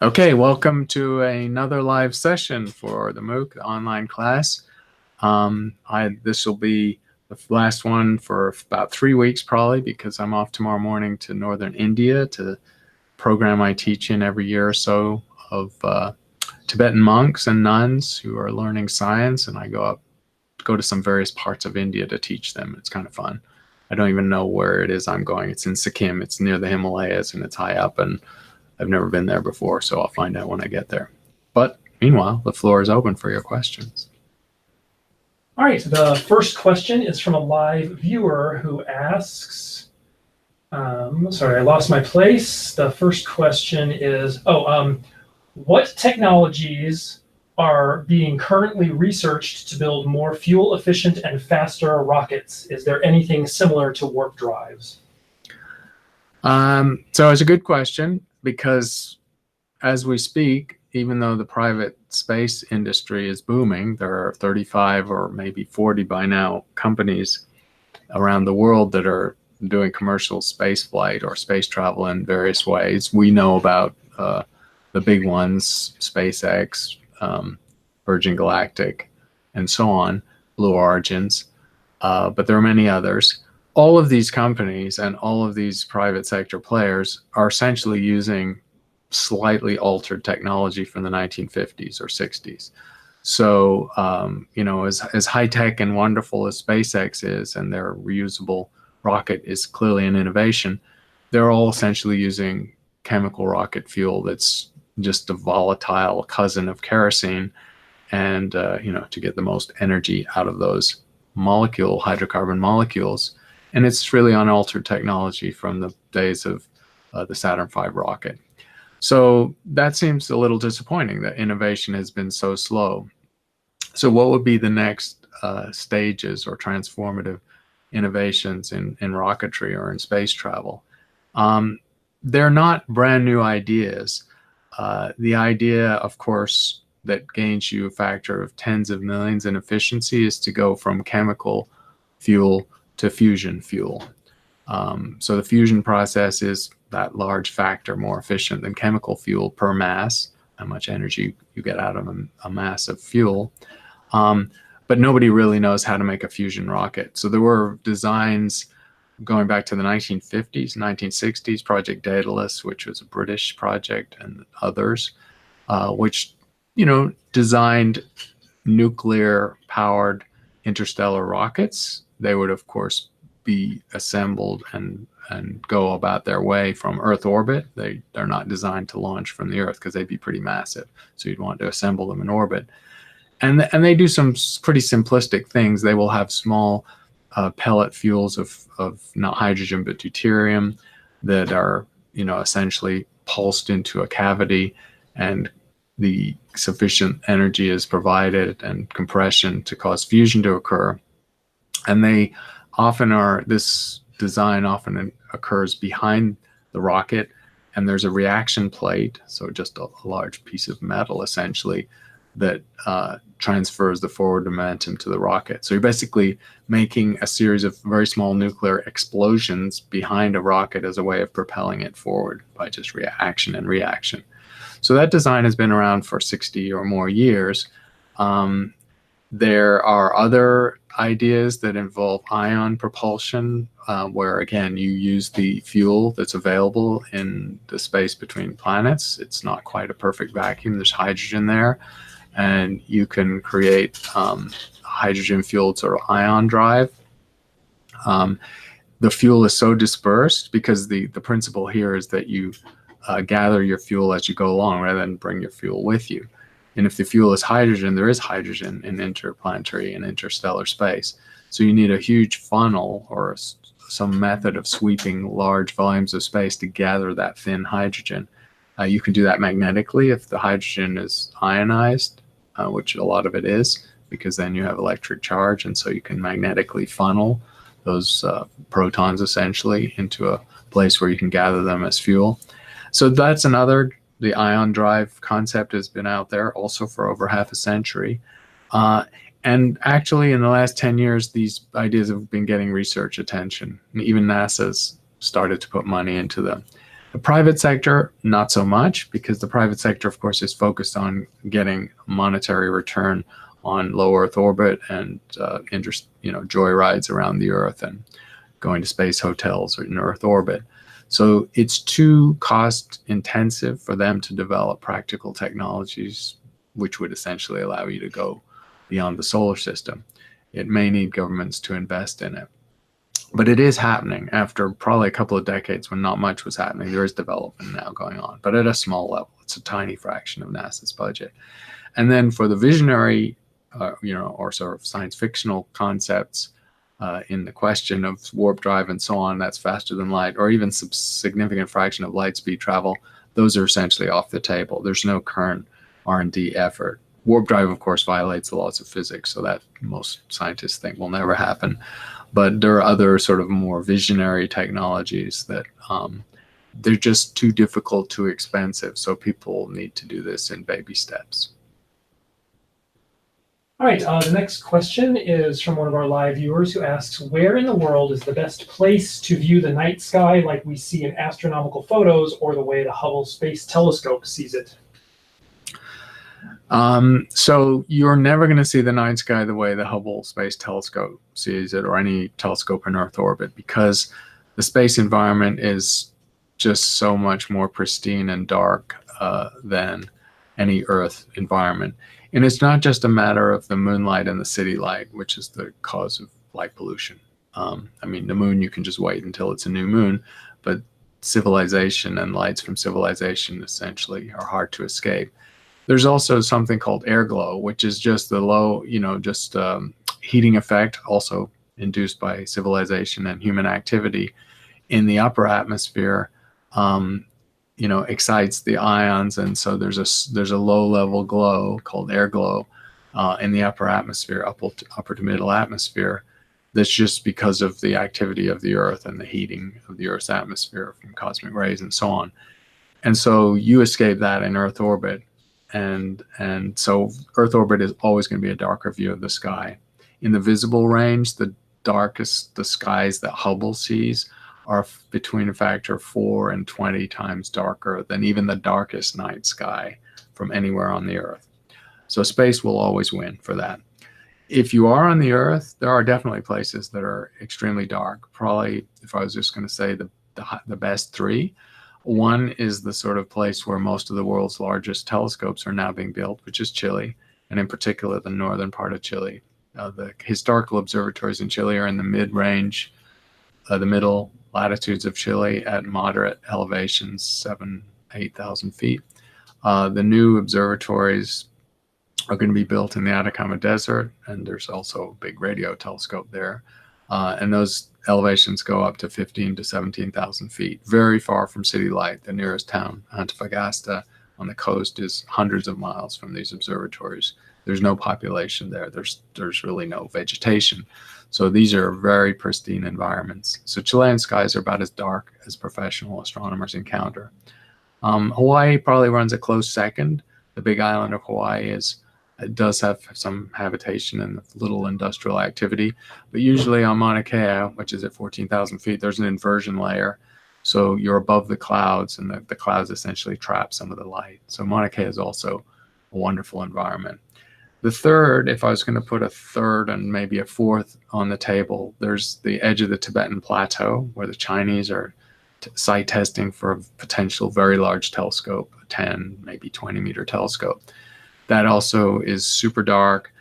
Okay, welcome to another live session for the MOOC, the online class. This will be the last one for about 3 weeks probably, because I'm off tomorrow morning to northern India to program I teach in every year or so of Tibetan monks and nuns who are learning science, and I go to some various parts of India to teach them. It's kind of fun. I don't even know where it is I'm going. It's in Sikkim. It's near the Himalayas and it's high up, and I've never been there before, so I'll find out when I get there. But meanwhile, the floor is open for your questions. All right, the first question is from a live viewer who asks, sorry, I lost my place. The first question is, what technologies are being currently researched to build more fuel efficient and faster rockets? Is there anything similar to warp drives? So it's a good question, because as we speak, even though the private space industry is booming, there are 35 or maybe 40 by now companies around the world that are doing commercial space flight or space travel in various ways. We know about the big ones, SpaceX, Virgin Galactic, and so on, Blue Origins, but there are many others. All of these companies and all of these private sector players are essentially using slightly altered technology from the 1950s or 60s. So, as high-tech and wonderful as SpaceX is, and their reusable rocket is clearly an innovation, they're all essentially using chemical rocket fuel that's just a volatile cousin of kerosene, and to get the most energy out of those hydrocarbon molecules. And it's really unaltered technology from the days of the Saturn V rocket. So that seems a little disappointing that innovation has been so slow. So what would be the next stages or transformative innovations in rocketry or in space travel? They're not brand new ideas. The idea, of course, that gains you a factor of tens of millions in efficiency is to go from chemical fuel to fusion fuel. So the fusion process is that large factor more efficient than chemical fuel per mass, how much energy you get out of a mass of fuel. But nobody really knows how to make a fusion rocket. So there were designs going back to the 1950s, 1960s, Project Daedalus, which was a British project, and others, which, designed nuclear-powered interstellar rockets. They would, of course, be assembled and go about their way from Earth orbit. They're not designed to launch from the Earth because they'd be pretty massive. So you'd want to assemble them in orbit. And they do some pretty simplistic things. They will have small pellet fuels of not hydrogen but deuterium that are, essentially pulsed into a cavity, and the sufficient energy is provided and compression to cause fusion to occur. And this design often occurs behind the rocket, and there's a reaction plate, so just a large piece of metal essentially, that transfers the forward momentum to the rocket. So you're basically making a series of very small nuclear explosions behind a rocket as a way of propelling it forward by just reaction and reaction. So that design has been around for 60 or more years. There are other ideas that involve ion propulsion, where again you use the fuel that's available in the space between planets. It's not quite a perfect vacuum. There's hydrogen there, and you can create hydrogen-fueled sort of ion drive. The fuel is so dispersed because the principle here is that you gather your fuel as you go along rather than bring your fuel with you. And if the fuel is hydrogen, there is hydrogen in interplanetary and interstellar space. So you need a huge funnel or some method of sweeping large volumes of space to gather that thin hydrogen. You can do that magnetically if the hydrogen is ionized, which a lot of it is, because then you have electric charge, and so you can magnetically funnel those protons essentially into a place where you can gather them as fuel. So that's the ion drive concept has been out there also for over half a century. And actually in the last 10 years, these ideas have been getting research attention. Even NASA's started to put money into them. The private sector, not so much, because the private sector, of course, is focused on getting monetary return on low Earth orbit and joy rides around the Earth and going to space hotels in Earth orbit. So it's too cost intensive for them to develop practical technologies, which would essentially allow you to go beyond the solar system. It may need governments to invest in it. But it is happening after probably a couple of decades when not much was happening. There is development now going on, but at a small level. It's a tiny fraction of NASA's budget. And then for the visionary, or sort of science fictional concepts in the question of warp drive and so on, that's faster than light, or even some significant fraction of light speed travel, those are essentially off the table. There's no current R&D effort. Warp drive, of course, violates the laws of physics, so that most scientists think will never happen. But there are other sort of more visionary technologies that they're just too difficult, too expensive. So people need to do this in baby steps. All right, the next question is from one of our live viewers who asks, where in the world is the best place to view the night sky like we see in astronomical photos or the way the Hubble Space Telescope sees it? So you're never going to see the night sky the way the Hubble Space Telescope sees it, or any telescope in Earth orbit, because the space environment is just so much more pristine and dark than any Earth environment. And it's not just a matter of the moonlight and the city light, which is the cause of light pollution. I mean, the moon, you can just wait until it's a new moon, but civilization and lights from civilization essentially are hard to escape. There's also something called air glow, which is just the low, heating effect, also induced by civilization and human activity in the upper atmosphere, excites the ions. And so there's a low level glow called air glow in the upper atmosphere, upper to middle atmosphere. That's just because of the activity of the Earth and the heating of the Earth's atmosphere from cosmic rays and so on. And so you escape that in Earth orbit. And so Earth orbit is always going to be a darker view of the sky. In the visible range, the skies that Hubble sees are between a factor of 4 and 20 times darker than even the darkest night sky from anywhere on the Earth. So space will always win for that. If you are on the Earth, there are definitely places that are extremely dark. Probably, if I was just going to say the best three, one is the sort of place where most of the world's largest telescopes are now being built, which is Chile, and in particular the northern part of Chile. The historical observatories in Chile are in the mid-range, the middle latitudes of Chile at moderate elevations, 7,000-8,000 feet. The new observatories are going to be built in the Atacama Desert, and there's also a big radio telescope there. And those elevations go up to 15,000 to 17,000 feet, very far from city light. The nearest town, Antofagasta, on the coast, is hundreds of miles from these observatories. There's no population there. There's really no vegetation. So these are very pristine environments. So Chilean skies are about as dark as professional astronomers encounter. Hawaii probably runs a close second. The big island of Hawaii it does have some habitation and little industrial activity, but usually on Mauna Kea, which is at 14,000 feet, there's an inversion layer. So you're above the clouds, and the clouds essentially trap some of the light. So Mauna Kea is also a wonderful environment. The third, if I was going to put a third and maybe a fourth on the table, there's the edge of the Tibetan Plateau, where the Chinese are site testing for a potential very large telescope, a 10, maybe 20 meter telescope. That also is super dark,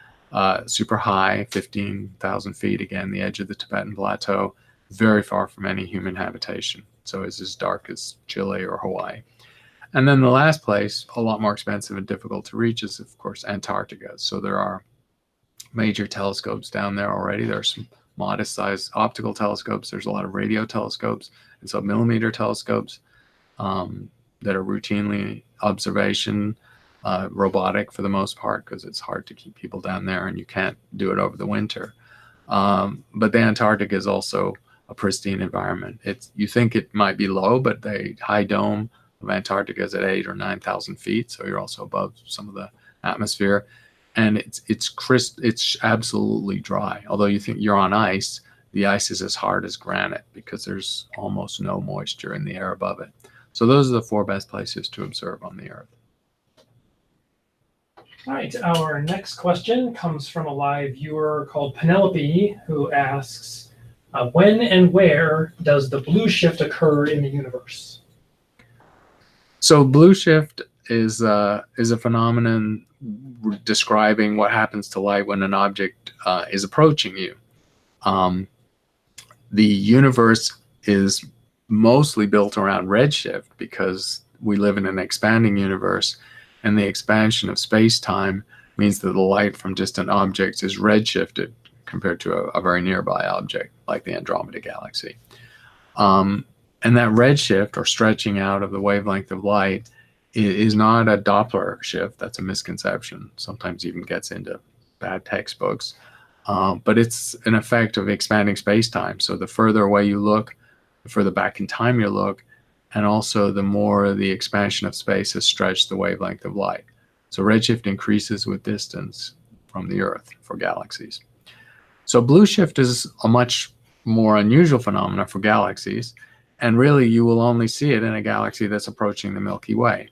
super high, 15,000 feet, again, the edge of the Tibetan Plateau, very far from any human habitation. So it's as dark as Chile or Hawaii. And then the last place, a lot more expensive and difficult to reach, is, of course, Antarctica. So there are major telescopes down there already. There are some modest-sized optical telescopes. There's a lot of radio telescopes and sub-millimeter telescopes that are routinely observation, robotic for the most part, because it's hard to keep people down there and you can't do it over the winter. But the Antarctic is also a pristine environment. You think it might be low, but the high dome of Antarctica is at 8,000 or 9,000 feet, so you're also above some of the atmosphere, and it's absolutely dry. Although you think you're on ice, the ice is as hard as granite because there's almost no moisture in the air above it. So those are the 4 best places to observe on the Earth. All right, our next question comes from a live viewer called Penelope, who asks, when and where does the blue shift occur in the universe? So blue shift is a phenomenon describing what happens to light when an object is approaching you. The universe is mostly built around redshift because we live in an expanding universe, and the expansion of space-time means that the light from distant objects is redshifted compared to a very nearby object like the Andromeda Galaxy. And that redshift, or stretching out of the wavelength of light, is not a Doppler shift. That's a misconception. Sometimes even gets into bad textbooks. But it's an effect of expanding space-time. So the further away you look, the further back in time you look, and also the more the expansion of space has stretched the wavelength of light. So redshift increases with distance from the Earth for galaxies. So blue shift is a much more unusual phenomenon for galaxies, and really you will only see it in a galaxy that's approaching the Milky Way.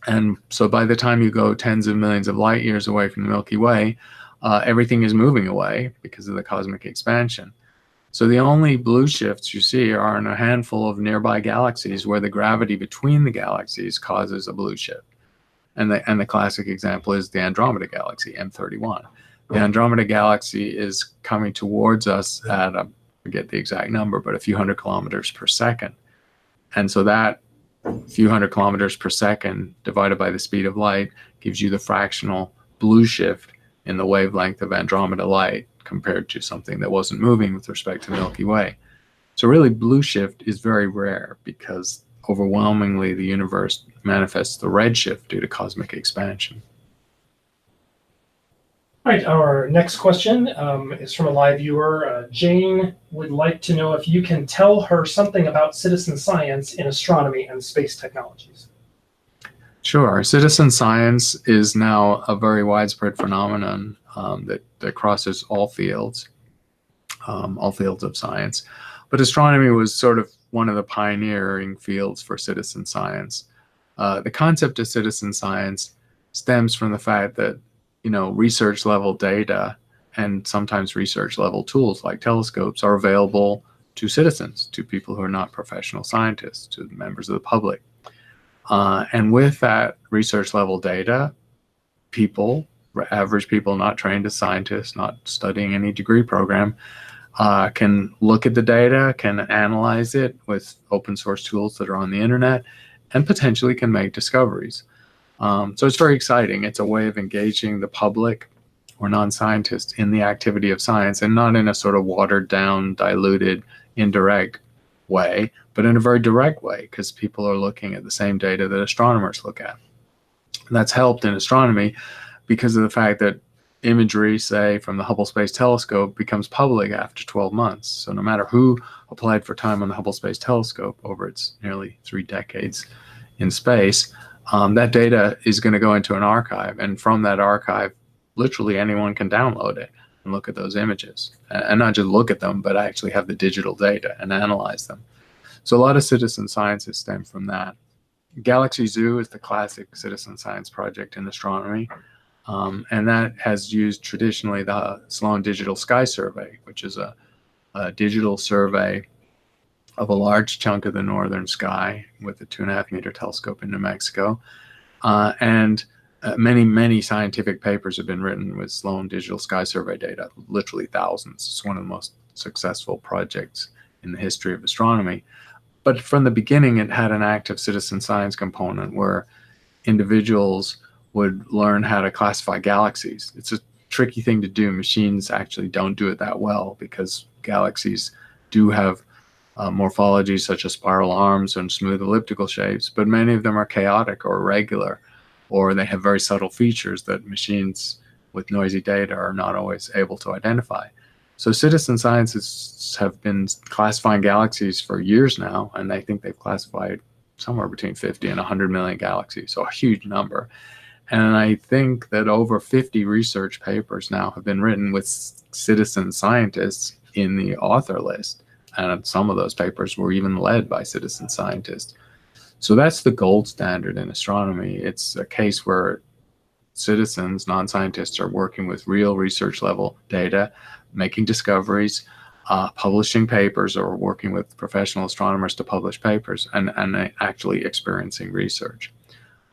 And so by the time you go tens of millions of light years away from the Milky Way, everything is moving away because of the cosmic expansion. So the only blue shifts you see are in a handful of nearby galaxies where the gravity between the galaxies causes a blue shift. And the classic example is the Andromeda Galaxy, M31. The Andromeda Galaxy is coming towards us at, I forget the exact number, but a few hundred kilometers per second. And so that few hundred kilometers per second divided by the speed of light gives you the fractional blue shift in the wavelength of Andromeda light compared to something that wasn't moving with respect to the Milky Way. So really blue shift is very rare because overwhelmingly the universe manifests the redshift due to cosmic expansion. All right, our next question is from a live viewer. Jane would like to know if you can tell her something about citizen science in astronomy and space technologies. Sure. Citizen science is now a very widespread phenomenon that crosses all fields of science. But astronomy was sort of one of the pioneering fields for citizen science. The concept of citizen science stems from the fact that, research level data and sometimes research level tools like telescopes are available to citizens, to people who are not professional scientists, to members of the public. And with that research level data, people, average people not trained as scientists, not studying any degree program, can look at the data, can analyze it with open source tools that are on the internet, and potentially can make discoveries. So it's very exciting. It's a way of engaging the public or non-scientists in the activity of science, and not in a sort of watered down, diluted, indirect way, but in a very direct way, because people are looking at the same data that astronomers look at. And that's helped in astronomy because of the fact that imagery, say, from the Hubble Space Telescope becomes public after 12 months. So no matter who applied for time on the Hubble Space Telescope over its nearly 3 decades in space, that data is going to go into an archive. And from that archive, literally anyone can download it and look at those images. And not just look at them, but actually have the digital data and analyze them. So a lot of citizen sciences stem from that. Galaxy Zoo is the classic citizen science project in astronomy. And that has used traditionally the Sloan Digital Sky Survey, which is a digital survey of a large chunk of the northern sky with a 2.5 meter telescope in New Mexico. Many scientific papers have been written with Sloan Digital Sky Survey data, literally thousands. It's one of the most successful projects in the history of astronomy. But from the beginning, it had an active citizen science component where individuals would learn how to classify galaxies. It's a tricky thing to do. Machines actually don't do it that well because galaxies do have morphology such as spiral arms and smooth elliptical shapes, but many of them are chaotic or irregular, or they have very subtle features that machines with noisy data are not always able to identify. So citizen scientists have been classifying galaxies for years now, and I think they've classified somewhere between 50 and 100 million galaxies, so a huge number. And I think that over 50 research papers now have been written with citizen scientists in the author list. And some of those papers were even led by citizen scientists. So that's the gold standard in astronomy. It's a case where citizens, non-scientists, are working with real research level data, making discoveries, publishing papers, or working with professional astronomers to publish papers, and actually experiencing research.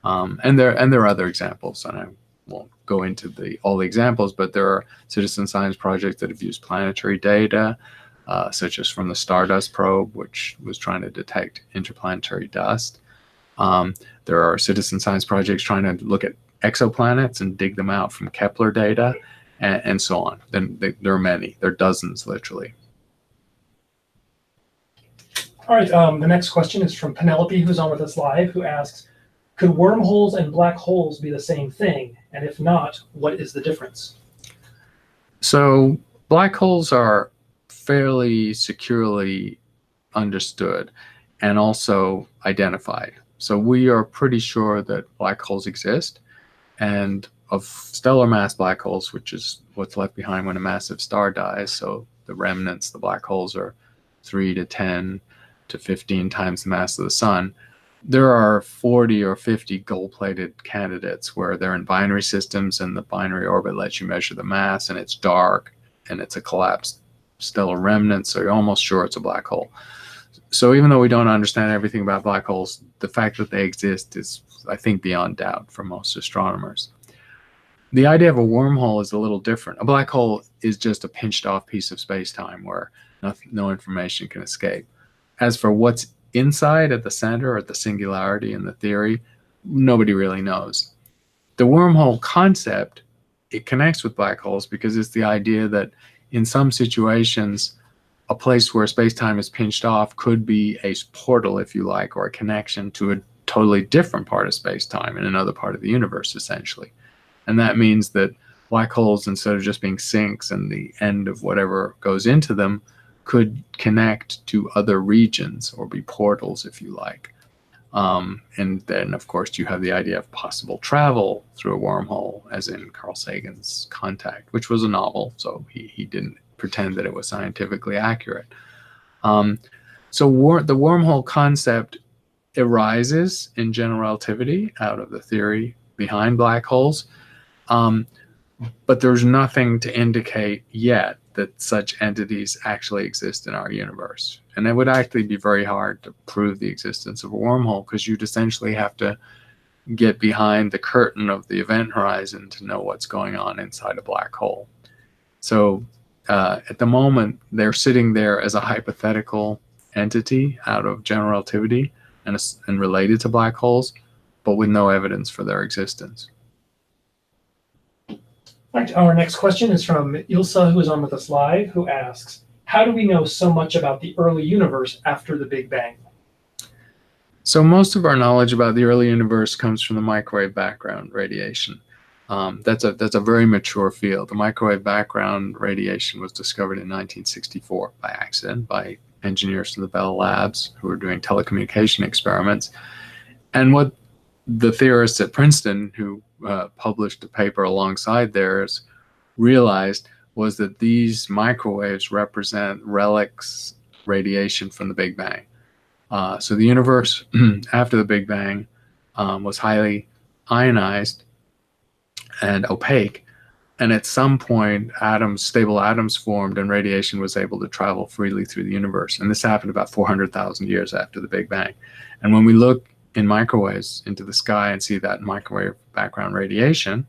And there are other examples, and I won't go into all the examples, but there are citizen science projects that have used planetary data, such as from the Stardust probe, which was trying to detect interplanetary dust. There are citizen science projects trying to look at exoplanets and dig them out from Kepler data, and so on. Then there are many. There are dozens, literally. All right, the next question is from Penelope, who's on with us live, who asks, could wormholes and black holes be the same thing? And if not, what is the difference? So black holes are fairly securely understood and also identified. So we are pretty sure that black holes exist, and of stellar mass black holes, which is what's left behind when a massive star dies. So the remnants, the black holes, are 3 to 10 to 15 times the mass of the sun. There are 40 or 50 gold-plated candidates where they're in binary systems, and the binary orbit lets you measure the mass, and it's dark, and it's a collapsed stellar remnant, so you're almost sure it's a black hole. So even though we don't understand everything about black holes, the fact that they exist is, I think, beyond doubt for most astronomers. The idea of a wormhole is a little different. A black hole is just a pinched-off piece of space-time where no information can escape. As for what's inside at the center, at the singularity in the theory, nobody really knows. The wormhole concept, it connects with black holes because it's the idea that in some situations, a place where space-time is pinched off could be a portal, if you like, or a connection to a totally different part of space-time in another part of the universe, essentially. And that means that black holes, instead of just being sinks and the end of whatever goes into them, could connect to other regions or be portals, if you like. And then, of course, you have the idea of possible travel through a wormhole, as in Carl Sagan's Contact, which was a novel, so he didn't pretend that it was scientifically accurate. So the wormhole concept arises in general relativity out of the theory behind black holes, but there's nothing to indicate yet that such entities actually exist in our universe. And it would actually be very hard to prove the existence of a wormhole, because you'd essentially have to get behind the curtain of the event horizon to know what's going on inside a black hole. So at the moment, they're sitting there as a hypothetical entity out of general relativity and related to black holes, but with no evidence for their existence. Right, our next question is from Ilsa, who is on with us live, who asks, how do we know so much about the early universe after the Big Bang? So most of our knowledge about the early universe comes from the microwave background radiation. That's a very mature field. The microwave background radiation was discovered in 1964 by accident by engineers from the Bell Labs who were doing telecommunication experiments. And what the theorists at Princeton, who published a paper alongside theirs, realized was that these microwaves represent relics radiation from the Big Bang. So the universe after the Big Bang was highly ionized and opaque, and at some point stable atoms formed and radiation was able to travel freely through the universe. And this happened about 400,000 years after the Big Bang. And when we look in microwaves into the sky and see that microwave background radiation,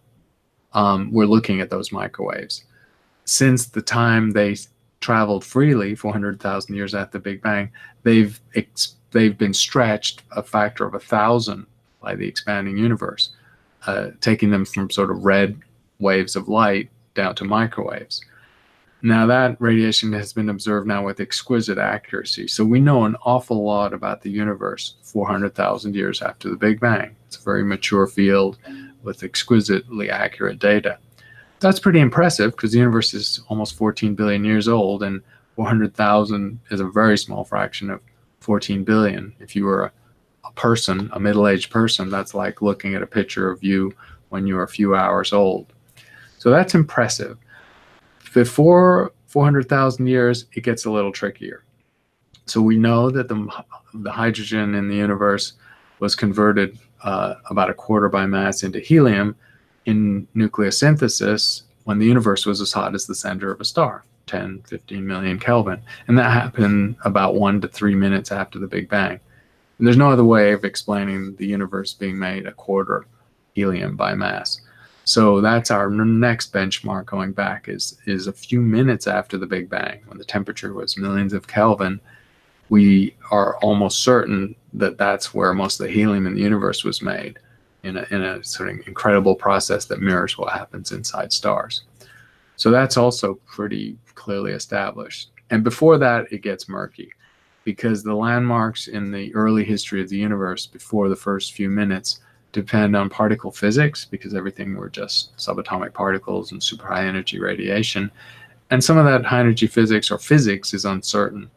we're looking at those microwaves. Since the time they traveled freely, 400,000 years after the Big Bang, they've been stretched a factor of 1,000 by the expanding universe, taking them from sort of red waves of light down to microwaves. Now that radiation has been observed now with exquisite accuracy. So we know an awful lot about the universe 400,000 years after the Big Bang. It's a very mature field with exquisitely accurate data. That's pretty impressive because the universe is almost 14 billion years old, and 400,000 is a very small fraction of 14 billion. If you were a person, a middle-aged person, that's like looking at a picture of you when you were a few hours old. So that's impressive. Before 400,000 years, it gets a little trickier. So we know that the hydrogen in the universe was converted about a quarter by mass into helium in nucleosynthesis when the universe was as hot as the center of a star, 10, 15 million Kelvin. And that happened about 1 to 3 minutes after the Big Bang. And there's no other way of explaining the universe being made a quarter helium by mass. So that's our next benchmark going back is a few minutes after the Big Bang, when the temperature was millions of Kelvin. We are almost certain that that's where most of the helium in the universe was made, in a sort of incredible process that mirrors what happens inside stars. So that's also pretty clearly established. And before that, it gets murky, because the landmarks in the early history of the universe before the first few minutes depend on particle physics, because everything were just subatomic particles and super high energy radiation. And some of that high energy physics or physics is uncertain.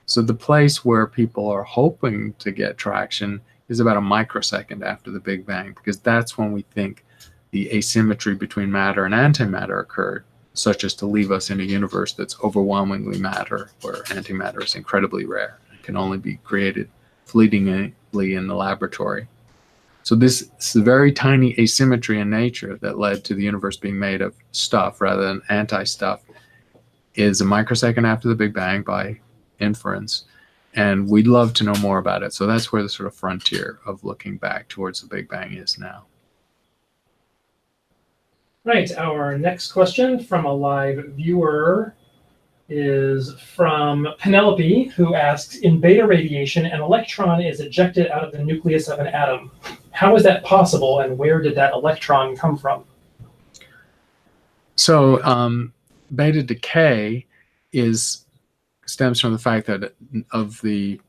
So the place where people are hoping to get traction is about a microsecond after the Big Bang, because that's when we think the asymmetry between matter and antimatter occurred, such as to leave us in a universe that's overwhelmingly matter, where antimatter is incredibly rare and can only be created fleetingly in the laboratory. So this very tiny asymmetry in nature that led to the universe being made of stuff rather than anti-stuff is a microsecond after the Big Bang by inference, and we'd love to know more about it. So that's where the sort of frontier of looking back towards the Big Bang is now. Right, our next question from a live viewer is from Penelope, who asks, in beta radiation, an electron is ejected out of the nucleus of an atom. How is that possible, and where did that electron come from? So beta decay stems from the fact that of the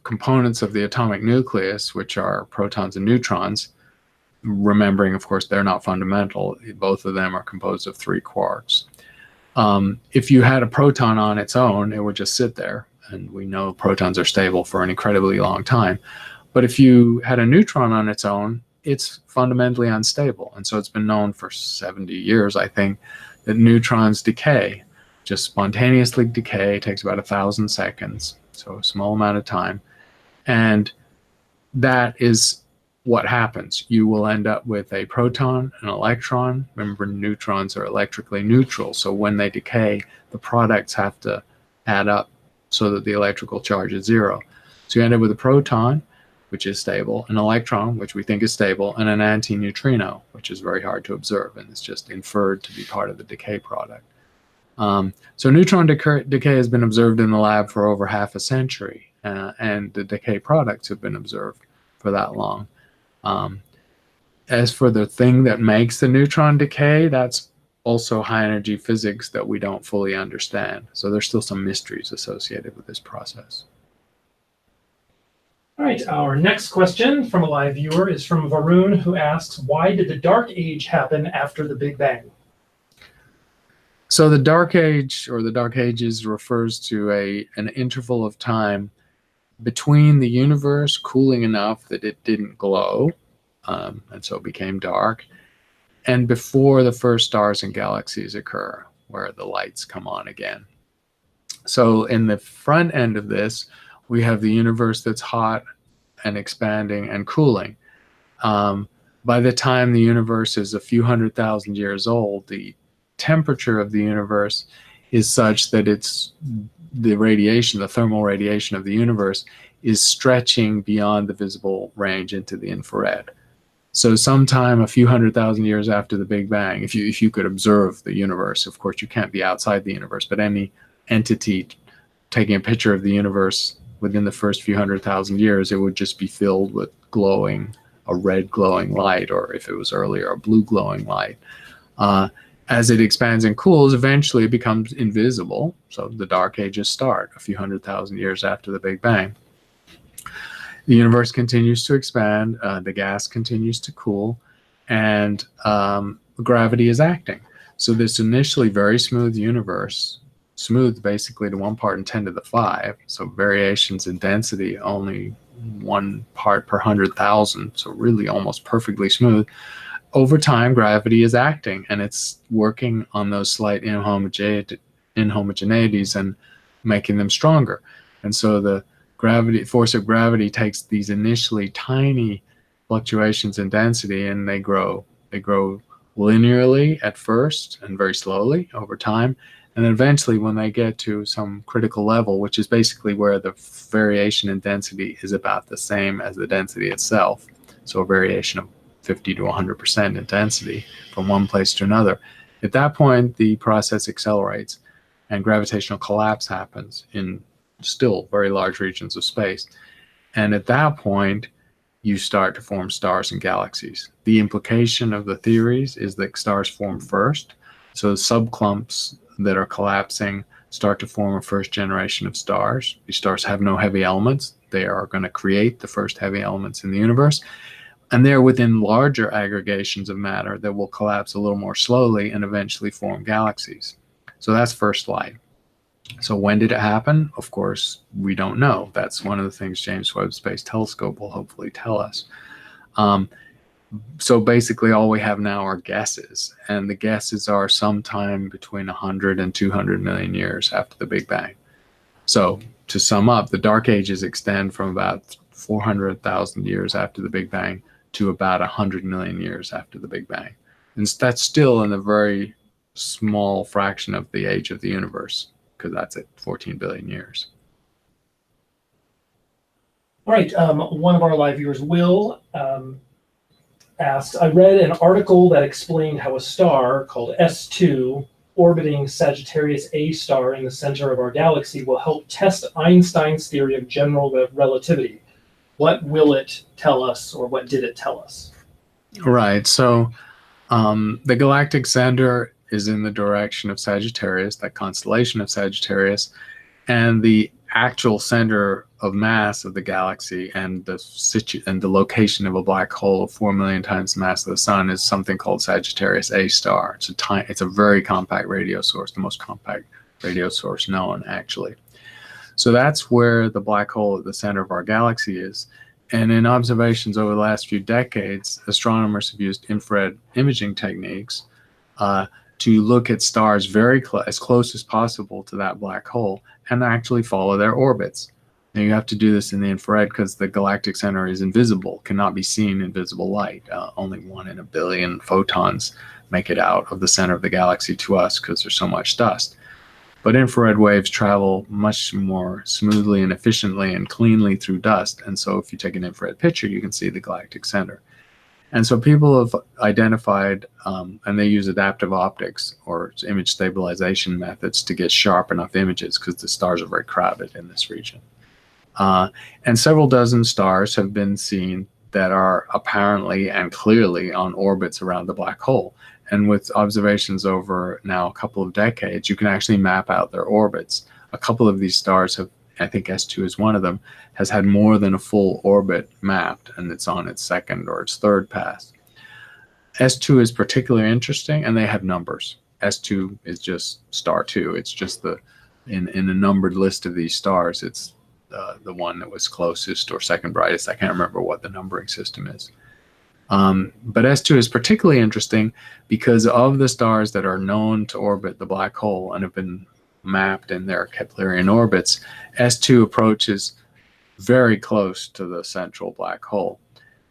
components of the atomic nucleus, which are protons and neutrons, remembering, of course, they're not fundamental. Both of them are composed of 3 quarks. If you had a proton on its own, it would just sit there, and we know protons are stable for an incredibly long time. But if you had a neutron on its own, it's fundamentally unstable. And so it's been known for 70 years, I think, that neutrons decay, just spontaneously decay. It takes about 1,000 seconds, so a small amount of time. And that is what happens. You will end up with a proton, an electron. Remember, neutrons are electrically neutral, so when they decay, the products have to add up so that the electrical charge is 0. So you end up with a proton, which is stable, an electron, which we think is stable, and an antineutrino, which is very hard to observe, and it's just inferred to be part of the decay product. So neutron decay has been observed in the lab for over half a century, and the decay products have been observed for that long. As for the thing that makes the neutron decay, that's also high energy physics that we don't fully understand. So there's still some mysteries associated with this process. All right, our next question from a live viewer is from Varun, who asks, why did the Dark Age happen after the Big Bang? So the Dark Age, or the Dark Ages, refers to an interval of time between the universe cooling enough that it didn't glow, and so it became dark, and before the first stars and galaxies occur, where the lights come on again. So in the front end of this, we have the universe that's hot and expanding and cooling. By the time the universe is a few 100,000 years old, the temperature of the universe is such that the radiation, the thermal radiation of the universe, is stretching beyond the visible range into the infrared. So sometime a few 100,000 years after the Big Bang, if you could observe the universe, of course you can't be outside the universe, but any entity taking a picture of the universe within the first few 100,000 years, it would just be filled with a red glowing light, or if it was earlier, a blue glowing light. As it expands and cools, eventually it becomes invisible. So the Dark Ages start a few 100,000 years after the Big Bang. The universe continues to expand, the gas continues to cool, and gravity is acting. So this initially very smooth universe, smooth basically to 1 part in 10 to the 5, so variations in density only 1 part per 100,000, so really almost perfectly smooth. Over time, gravity is acting, and it's working on those slight inhomogeneities and making them stronger. And so the force of gravity takes these initially tiny fluctuations in density, and they grow linearly at first and very slowly over time. And then eventually, when they get to some critical level, which is basically where the variation in density is about the same as the density itself, so a variation of 50 to 100% in density from one place to another, at that point, the process accelerates and gravitational collapse happens in still very large regions of space. And at that point, you start to form stars and galaxies. The implication of the theories is that stars form first. So subclumps that are collapsing start to form a first generation of stars. These stars have no heavy elements. They are going to create the first heavy elements in the universe. And they're within larger aggregations of matter that will collapse a little more slowly and eventually form galaxies. So that's first light. So when did it happen? Of course, we don't know. That's one of the things James Webb Space Telescope will hopefully tell us. So basically all we have now are guesses, and the guesses are sometime between 100 and 200 million years after the Big Bang. So to sum up, the dark ages extend from about 400,000 years after the Big Bang to about 100 million years after the Big Bang. And that's still in a very small fraction of the age of the universe, because that's at 14 billion years. All right, one of our live viewers, Will, asks, I read an article that explained how a star called S2 orbiting Sagittarius A star in the center of our galaxy will help test Einstein's theory of general relativity. What will it tell us, or what did it tell us? Right, so the galactic center is in the direction of Sagittarius, that constellation of Sagittarius, and the actual center of mass of the galaxy and the location of a black hole 4 million times the mass of the sun is something called Sagittarius A star. It's a very compact radio source, the most compact radio source known, actually. So that's where the black hole at the center of our galaxy is. And in observations over the last few decades, astronomers have used infrared imaging techniques to look at stars very as close as possible to that black hole and actually follow their orbits. Now you have to do this in the infrared because the galactic center is invisible, cannot be seen in visible light. Only 1 in a billion photons make it out of the center of the galaxy to us because there's so much dust. But infrared waves travel much more smoothly and efficiently and cleanly through dust. And so if you take an infrared picture, you can see the galactic center. And so people have identified, and they use adaptive optics or image stabilization methods to get sharp enough images because the stars are very crowded in this region. And several dozen stars have been seen that are apparently and clearly on orbits around the black hole. And with observations over now a couple of decades, you can actually map out their orbits. A couple of these stars have, I think S2 is one of them, has had more than a full orbit mapped, and it's on its second or its third pass. S2 is particularly interesting, and they have numbers. S2 is just star 2. It's just in a numbered list of these stars, it's the one that was closest or second brightest. I can't remember what the numbering system is. But S2 is particularly interesting because of the stars that are known to orbit the black hole and have been mapped in their Keplerian orbits, S2 approaches very close to the central black hole.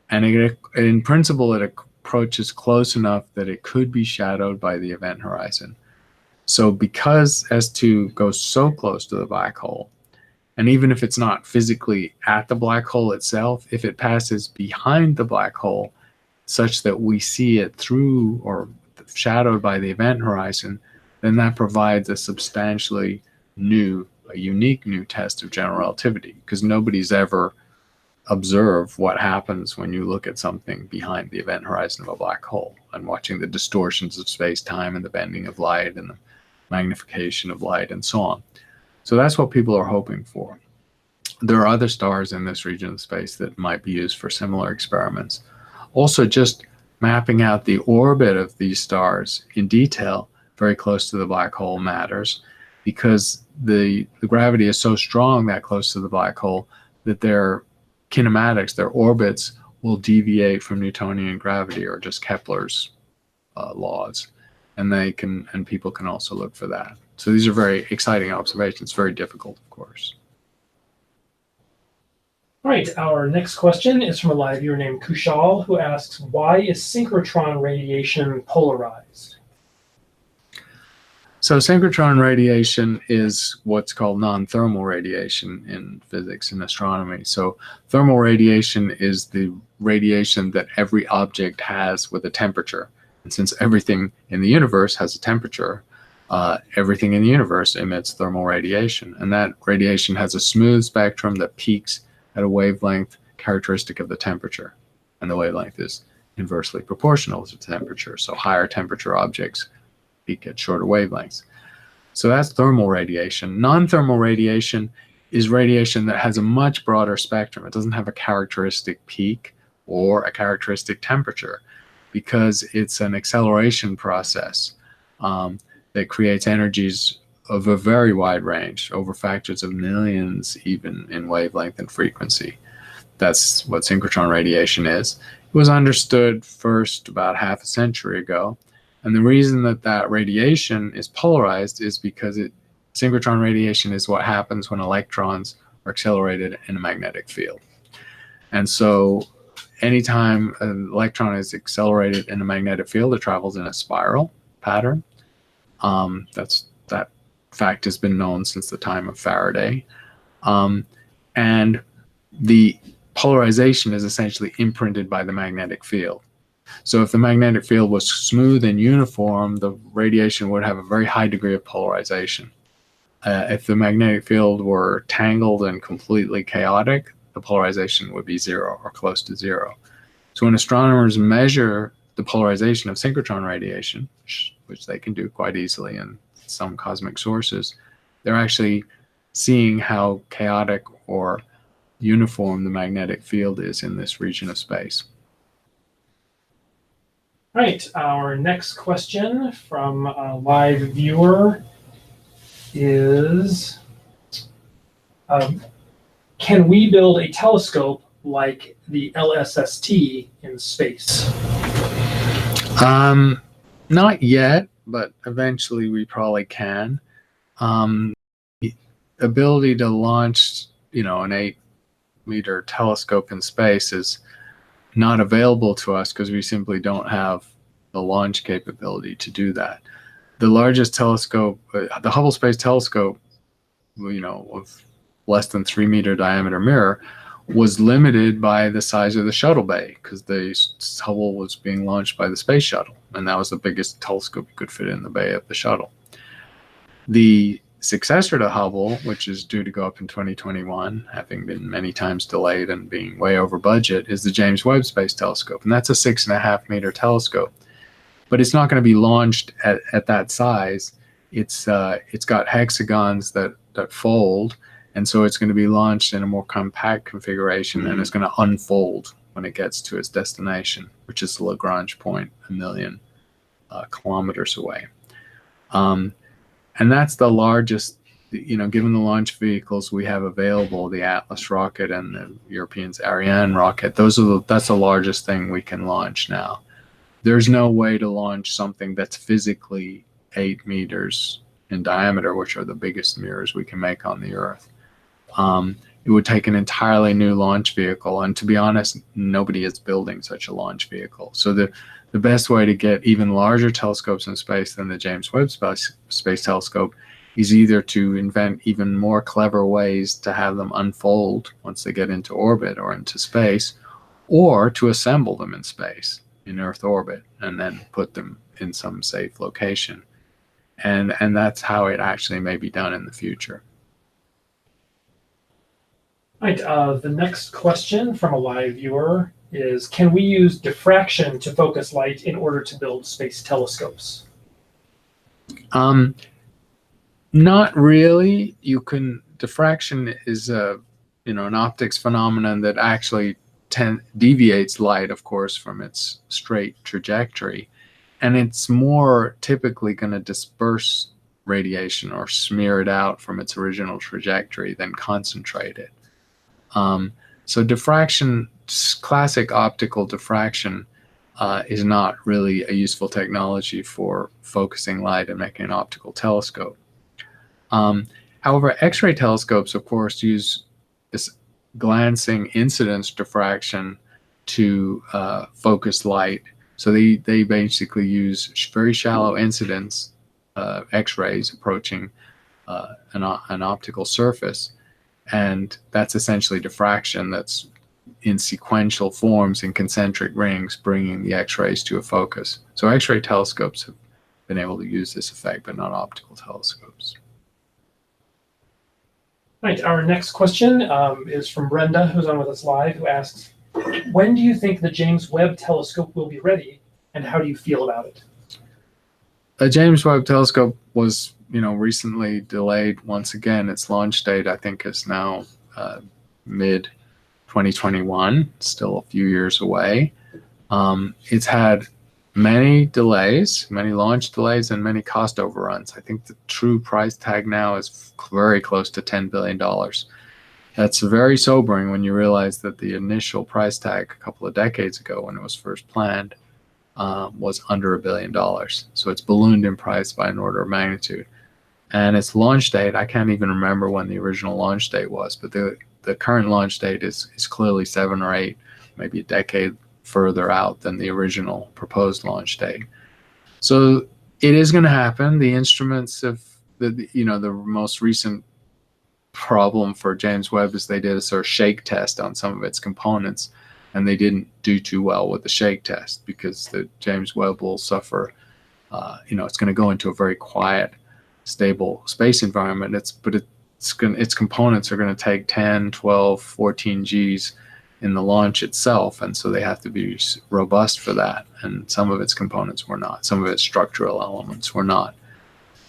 And in principle, it approaches close enough that it could be shadowed by the event horizon. So because S2 goes so close to the black hole, and even if it's not physically at the black hole itself, if it passes behind the black hole such that we see it through or shadowed by the event horizon, then that provides a substantially new, a unique new test of general relativity, because nobody's ever observed what happens when you look at something behind the event horizon of a black hole and watching the distortions of space-time and the bending of light and the magnification of light and so on. So that's what people are hoping for. There are other stars in this region of space that might be used for similar experiments. Also, just mapping out the orbit of these stars in detail very close to the black hole matters, because the gravity is so strong that close to the black hole that their kinematics, their orbits, will deviate from Newtonian gravity or just Kepler's laws, and people can also look for that. So these are very exciting observations, very difficult, of course. All right, our next question is from a live viewer named Kushal, who asks, why is synchrotron radiation polarized? So synchrotron radiation is what's called non-thermal radiation in physics and astronomy. So thermal radiation is the radiation that every object has with a temperature. And since everything in the universe has a temperature, everything in the universe emits thermal radiation. And that radiation has a smooth spectrum that peaks at a wavelength characteristic of the temperature. And the wavelength is inversely proportional to temperature. So higher temperature objects peak at shorter wavelengths. So that's thermal radiation. Non-thermal radiation is radiation that has a much broader spectrum. It doesn't have a characteristic peak or a characteristic temperature because it's an acceleration process that creates energies of a very wide range, over factors of millions even in wavelength and frequency. That's what synchrotron radiation is. It was understood first about half a century ago. And the reason that that radiation is polarized is because synchrotron radiation is what happens when electrons are accelerated in a magnetic field. And so anytime an electron is accelerated in a magnetic field, it travels in a spiral pattern. That fact has been known since the time of Faraday. And the polarization is essentially imprinted by the magnetic field. So if the magnetic field was smooth and uniform, the radiation would have a very high degree of polarization. If the magnetic field were tangled and completely chaotic, the polarization would be zero or close to zero. So when astronomers measure the polarization of synchrotron radiation, which they can do quite easily in some cosmic sources, they're actually seeing how chaotic or uniform the magnetic field is in this region of space. All right, our next question from a live viewer is, can we build a telescope like the LSST in space? Not yet, but eventually we probably can. The ability to launch, an 8-meter telescope in space is not available to us because we simply don't have the launch capability to do that. The largest telescope, the Hubble Space Telescope, of less than 3-meter diameter mirror, was limited by the size of the shuttle bay because the Hubble was being launched by the space shuttle, and that was the biggest telescope you could fit in the bay of the shuttle. The successor to Hubble, which is due to go up in 2021, having been many times delayed and being way over budget, is the James Webb Space Telescope, and that's a 6.5-meter telescope. But it's not going to be launched at that size. It's got hexagons that fold, and so it's going to be launched in a more compact configuration, and it's going to unfold when it gets to its destination, which is the Lagrange point, 1 million kilometers away. And that's the largest, given the launch vehicles we have available, the Atlas rocket and the Europeans' Ariane rocket, that's the largest thing we can launch now. There's no way to launch something that's physically 8 meters in diameter, which are the biggest mirrors we can make on the Earth. It would take an entirely new launch vehicle, and to be honest, nobody is building such a launch vehicle. So the best way to get even larger telescopes in space than the James Webb Space Telescope is either to invent even more clever ways to have them unfold once they get into orbit or into space, or to assemble them in space, in Earth orbit, and then put them in some safe location. And that's how it actually may be done in the future. All right, the next question from a live viewer is, can we use diffraction to focus light in order to build space telescopes? Not really. Diffraction is an optics phenomenon that actually deviates light, of course, from its straight trajectory. And it's more typically going to disperse radiation or smear it out from its original trajectory than concentrate it. So diffraction, classic optical diffraction, is not really a useful technology for focusing light and making an optical telescope. However, X-ray telescopes, of course, use glancing incidence diffraction to focus light. So they basically use very shallow incidence X-rays approaching an optical surface, and that's essentially diffraction that's in sequential forms in concentric rings, bringing the X-rays to a focus. So X-ray telescopes have been able to use this effect, but not optical telescopes. Right, our next question is from Brenda, who's on with us live, who asks, when do you think the James Webb telescope will be ready, and how do you feel about it? The James Webb telescope was, recently delayed once again. Its launch date, I think, is now mid 2021, still a few years away. It's had many delays, many launch delays, and many cost overruns. I think the true price tag now is very close to $10 billion. That's very sobering when you realize that the initial price tag a couple of decades ago, when it was first planned, was under $1 billion. So it's ballooned in price by an order of magnitude. And its launch date, I can't even remember when the original launch date was, but the current launch date is clearly 7 or 8, maybe a decade further out than the original proposed launch date. So it is going to happen. The instruments of the most recent problem for James Webb is they did a sort of shake test on some of its components, and they didn't do too well with the shake test because the James Webb will suffer. It's going to go into a very quiet, stable space environment. Its components are going to take 10, 12, 14 Gs in the launch itself, and so they have to be robust for that. And some of its components were not. Some of its structural elements were not.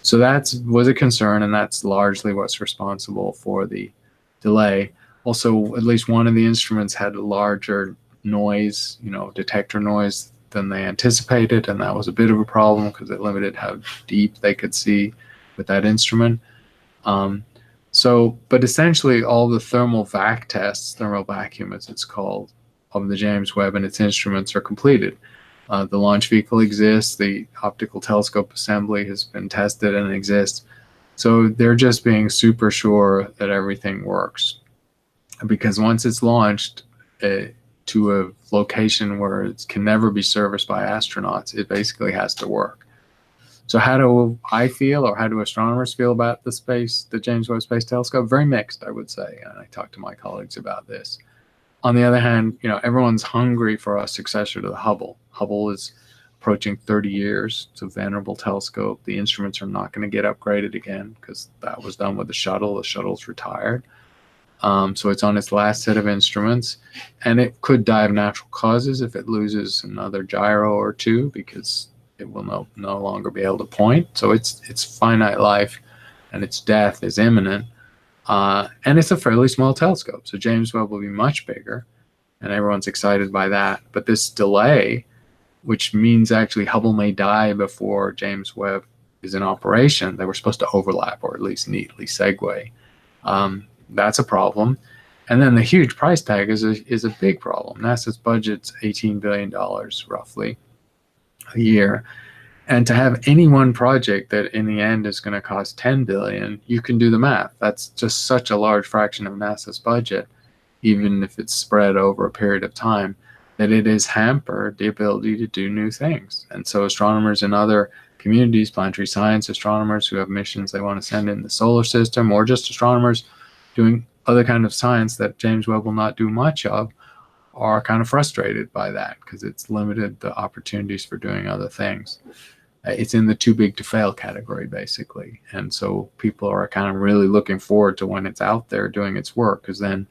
So that was a concern, and that's largely what's responsible for the delay. Also, at least one of the instruments had a larger noise, detector noise than they anticipated, and that was a bit of a problem because it limited how deep they could see with that instrument. But essentially all the thermal vac tests, thermal vacuum as it's called, of the James Webb and its instruments are completed. The launch vehicle exists, the optical telescope assembly has been tested and exists. So they're just being super sure that everything works. Because once it's launched to a location where it can never be serviced by astronauts, it basically has to work. So how do I feel, or how do astronomers feel about the James Webb Space Telescope? Very mixed, I would say. And I talked to my colleagues about this. On the other hand, everyone's hungry for a successor to the Hubble. Hubble is approaching 30 years. It's a venerable telescope. The instruments are not going to get upgraded again because that was done with the shuttle. The shuttle's retired. So it's on its last set of instruments, and it could die of natural causes if it loses another gyro or two, because it will no longer be able to point. So its finite life and its death is imminent. And it's a fairly small telescope. So James Webb will be much bigger, and everyone's excited by that. But this delay, which means actually Hubble may die before James Webb is in operation, they were supposed to overlap or at least neatly segue. That's a problem. And then the huge price tag is a big problem. NASA's budget's $18 billion roughly a year. And to have any one project that in the end is going to cost $10 billion, you can do the math. That's just such a large fraction of NASA's budget, even if it's spread over a period of time, that it has hampered the ability to do new things. And so astronomers in other communities, planetary science astronomers who have missions they want to send in the solar system, or just astronomers doing other kind of science that James Webb will not do much of, are kind of frustrated by that because it's limited the opportunities for doing other things. It's in the too big to fail category, basically. And so people are kind of really looking forward to when it's out there doing its work, because then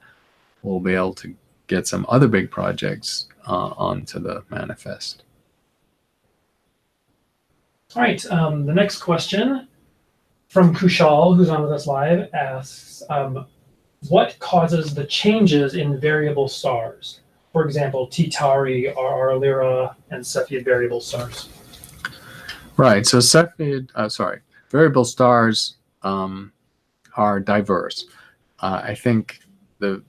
we'll be able to get some other big projects onto the manifest. All right, the next question from Kushal, who's on with us live, asks, what causes the changes in variable stars? For example, T Tauri, R Lyra, and Cepheid variable stars. Right. So variable stars are diverse. I think the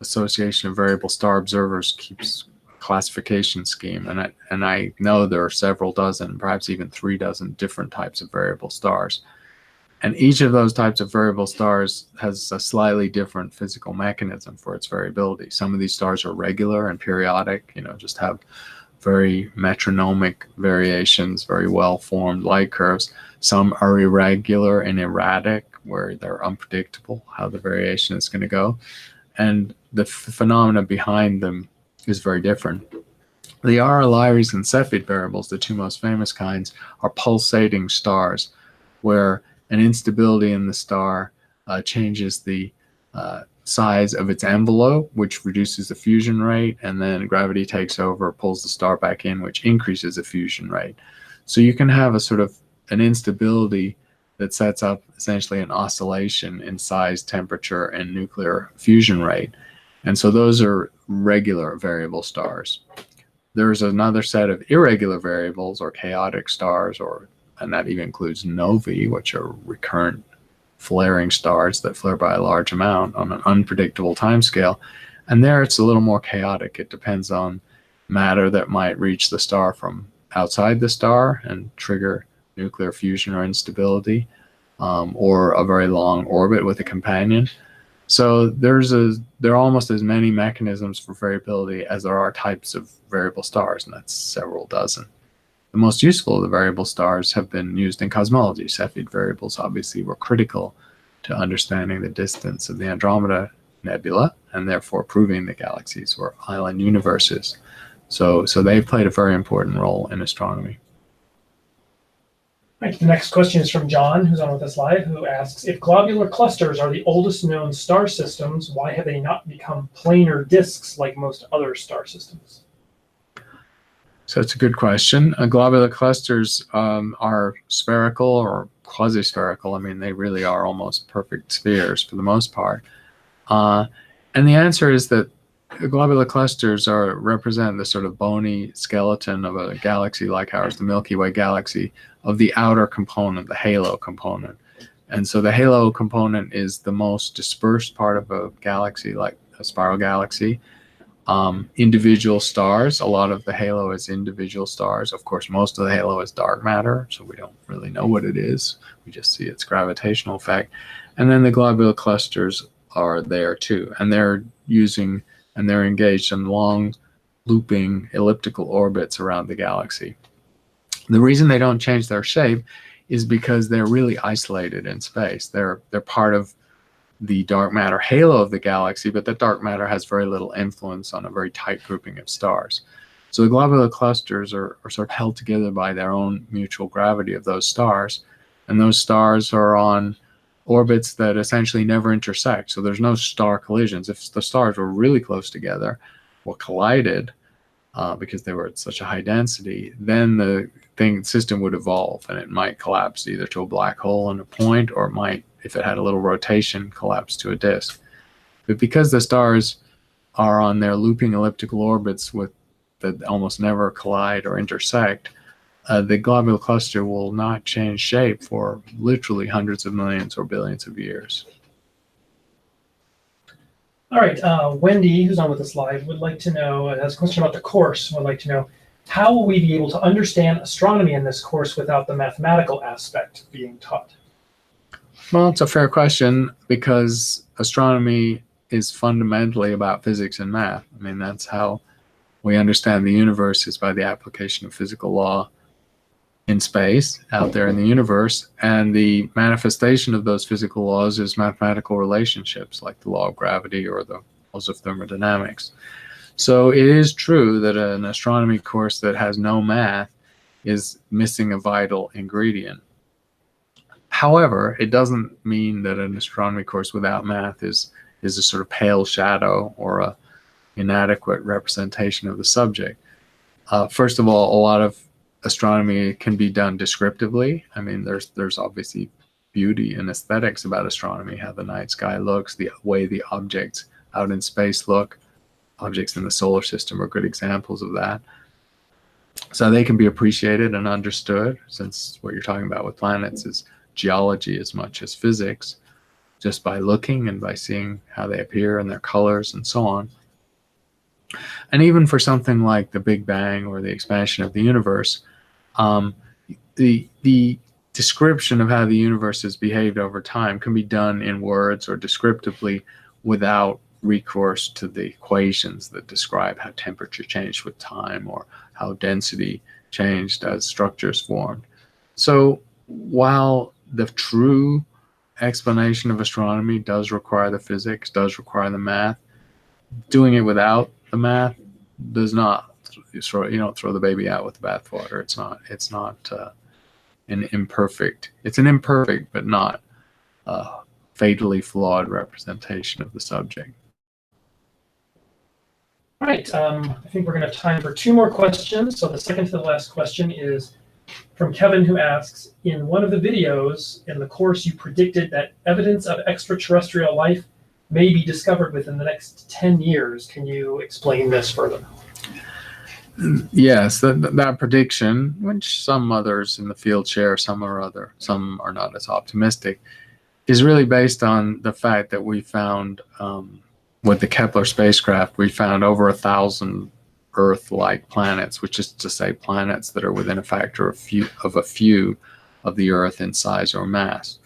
Association of Variable Star Observers keeps a classification scheme, and I know there are several dozen, perhaps even 3 dozen different types of variable stars. And each of those types of variable stars has a slightly different physical mechanism for its variability. Some of these stars are regular and periodic, just have very metronomic variations, very well-formed light curves. Some are irregular and erratic, where they're unpredictable how the variation is going to go. And the phenomena behind them is very different. The Ara Lyrae and Cepheid variables, the two most famous kinds, are pulsating stars, where an instability in the star changes the size of its envelope, which reduces the fusion rate, and then gravity takes over, pulls the star back in, which increases the fusion rate. So you can have a sort of an instability that sets up essentially an oscillation in size, temperature, and nuclear fusion rate. And so those are regular variable stars. There's another set of irregular variables, or chaotic stars, and that even includes novae, which are recurrent flaring stars that flare by a large amount on an unpredictable timescale. And there it's a little more chaotic. It depends on matter that might reach the star from outside the star and trigger nuclear fusion or instability, or a very long orbit with a companion. So there are almost as many mechanisms for variability as there are types of variable stars, and that's several dozen. The most useful of the variable stars have been used in cosmology. Cepheid variables obviously were critical to understanding the distance of the Andromeda Nebula, and therefore proving that galaxies were island universes. So they played a very important role in astronomy. Right, the next question is from John, who's on with us live, who asks, if globular clusters are the oldest known star systems, why have they not become planar disks like most other star systems? So it's a good question. Globular clusters are spherical or quasi-spherical. I mean, they really are almost perfect spheres for the most part. And the answer is that globular clusters represent the sort of bony skeleton of a galaxy like ours, the Milky Way galaxy, of the outer component, the halo component. And so the halo component is the most dispersed part of a galaxy, like a spiral galaxy. Individual stars, a lot of the halo is individual stars. Of course, most of the halo is dark matter, so we don't really know what it is. We just see its gravitational effect. And then the globular clusters are there too, and they're engaged in long looping elliptical orbits around the galaxy. The reason they don't change their shape is because they're really isolated in space. They're part of the dark matter halo of the galaxy, but that dark matter has very little influence on a very tight grouping of stars. So the globular clusters are sort of held together by their own mutual gravity of those stars, and those stars are on orbits that essentially never intersect. So there's no star collisions. If the stars were really close together or collided, because they were at such a high density, then the system would evolve, and it might collapse either to a black hole in a point, or it might, if it had a little rotation, collapse to a disk. But because the stars are on their looping elliptical orbits that almost never collide or intersect, the globular cluster will not change shape for literally hundreds of millions or billions of years. All right, Wendy, who's on with us live, would like to know, has a question about the course, would like to know, how will we be able to understand astronomy in this course without the mathematical aspect being taught? Well, it's a fair question, because astronomy is fundamentally about physics and math. I mean, that's how we understand the universe, is by the application of physical law in space, out there in the universe, and the manifestation of those physical laws is mathematical relationships, like the law of gravity or the laws of thermodynamics. So it is true that an astronomy course that has no math is missing a vital ingredient. However, it doesn't mean that an astronomy course without math is a sort of pale shadow or a inadequate representation of the subject. First of all, a lot of astronomy can be done descriptively. I mean, there's obviously beauty and aesthetics about astronomy, how the night sky looks, the way the objects out in space look. Objects in the solar system are good examples of that. So they can be appreciated and understood, since what you're talking about with planets is geology as much as physics, just by looking and by seeing how they appear and their colors and so on. And even for something like the Big Bang or the expansion of the universe, the description of how the universe has behaved over time can be done in words or descriptively without recourse to the equations that describe how temperature changed with time or how density changed as structures formed. So while the true explanation of astronomy does require the physics, does require the math, doing it without the math does not, you don't throw the baby out with the bathwater. It's not an imperfect, it's an imperfect but not fatally flawed representation of the subject. All right, I think we're going to have time for 2 more questions. So the second to the last question is from Kevin, who asks, in one of the videos in the course, you predicted that evidence of extraterrestrial life may be discovered within the next 10 years. Can you explain this further? Yes, that prediction, which some others in the field share, some are not as optimistic, is really based on the fact that we found, with the Kepler spacecraft, we found over 1,000 Earth-like planets, which is to say planets that are within a factor of a few of the Earth in size or mass.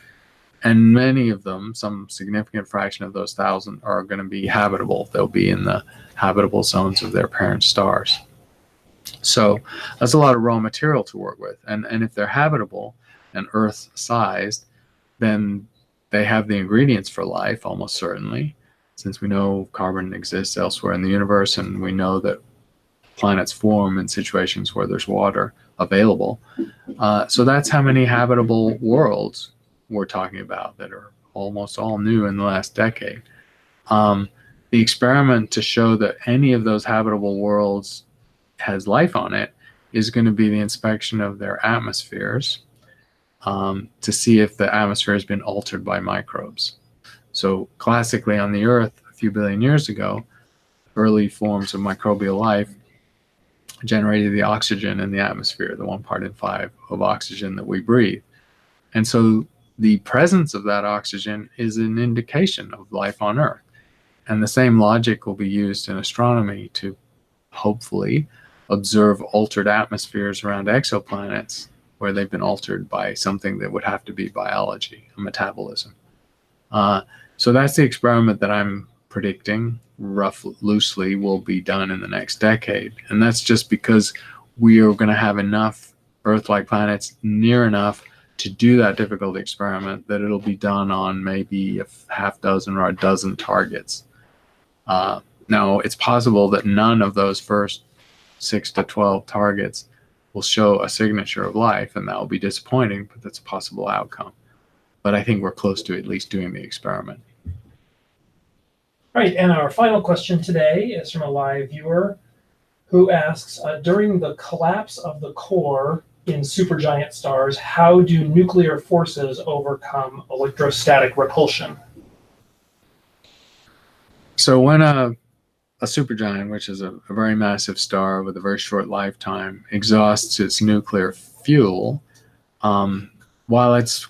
And many of them, some significant fraction of those 1,000, are going to be habitable. They'll be in the habitable zones of their parent stars. So that's a lot of raw material to work with. And if they're habitable and Earth-sized, then they have the ingredients for life, almost certainly, since we know carbon exists elsewhere in the universe, and we know that planets form in situations where there's water available. So that's how many habitable worlds we're talking about that are almost all new in the last decade. The experiment to show that any of those habitable worlds has life on it is going to be the inspection of their atmospheres, to see if the atmosphere has been altered by microbes. So classically on the Earth a few billion years ago, early forms of microbial life generated the oxygen in the atmosphere, the 1 part in 5 of oxygen that we breathe. And so the presence of that oxygen is an indication of life on Earth. And the same logic will be used in astronomy to hopefully observe altered atmospheres around exoplanets where they've been altered by something that would have to be biology, a metabolism. So that's the experiment that I'm predicting, loosely, will be done in the next decade. And that's just because we are going to have enough Earth-like planets near enough to do that difficult experiment that it'll be done on maybe a half dozen or a dozen targets. Now, it's possible that none of those first 6 to 12 targets will show a signature of life, and that will be disappointing, but that's a possible outcome. But I think we're close to at least doing the experiment. All right, and our final question today is from a live viewer who asks, during the collapse of the core in supergiant stars, how do nuclear forces overcome electrostatic repulsion? So when a supergiant, which is a very massive star with a very short lifetime, exhausts its nuclear fuel, while it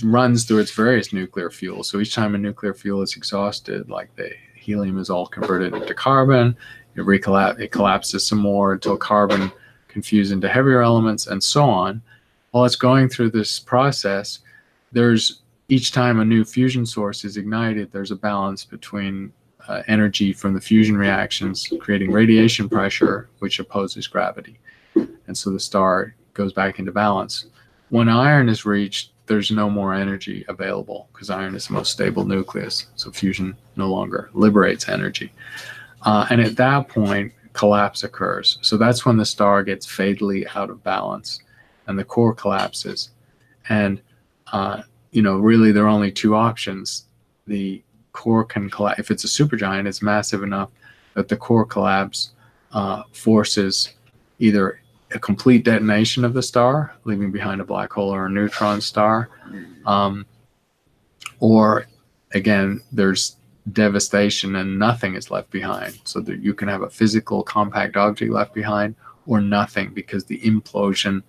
runs through its various nuclear fuels. So each time a nuclear fuel is exhausted, like the helium is all converted into carbon, it collapses some more until carbon can into heavier elements, and so on. While it's going through this process, each time a new fusion source is ignited, there's a balance between energy from the fusion reactions creating radiation pressure, which opposes gravity. And so the star goes back into balance. When iron is reached, there's no more energy available because iron is the most stable nucleus. So fusion no longer liberates energy. And at that point, collapse occurs. So that's when the star gets fatally out of balance and the core collapses. And, really there are only 2 options. The core can collapse. If it's a supergiant, it's massive enough that the core collapse forces either a complete detonation of the star, leaving behind a black hole or a neutron star, or again, there's devastation and nothing is left behind. So that you can have a physical compact object left behind or nothing, because the implosion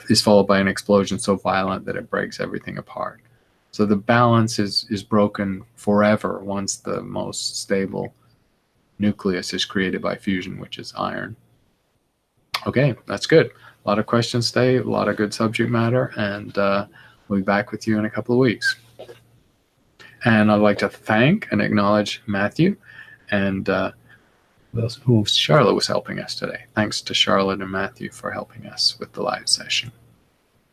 is followed by an explosion so violent that it breaks everything apart. So the balance is broken forever once the most stable nucleus is created by fusion, which is iron. Okay, that's good. A lot of questions today, a lot of good subject matter, and we'll be back with you in a couple of weeks. And I'd like to thank and acknowledge Matthew and who Charlotte was helping us today. Thanks to Charlotte and Matthew for helping us with the live session.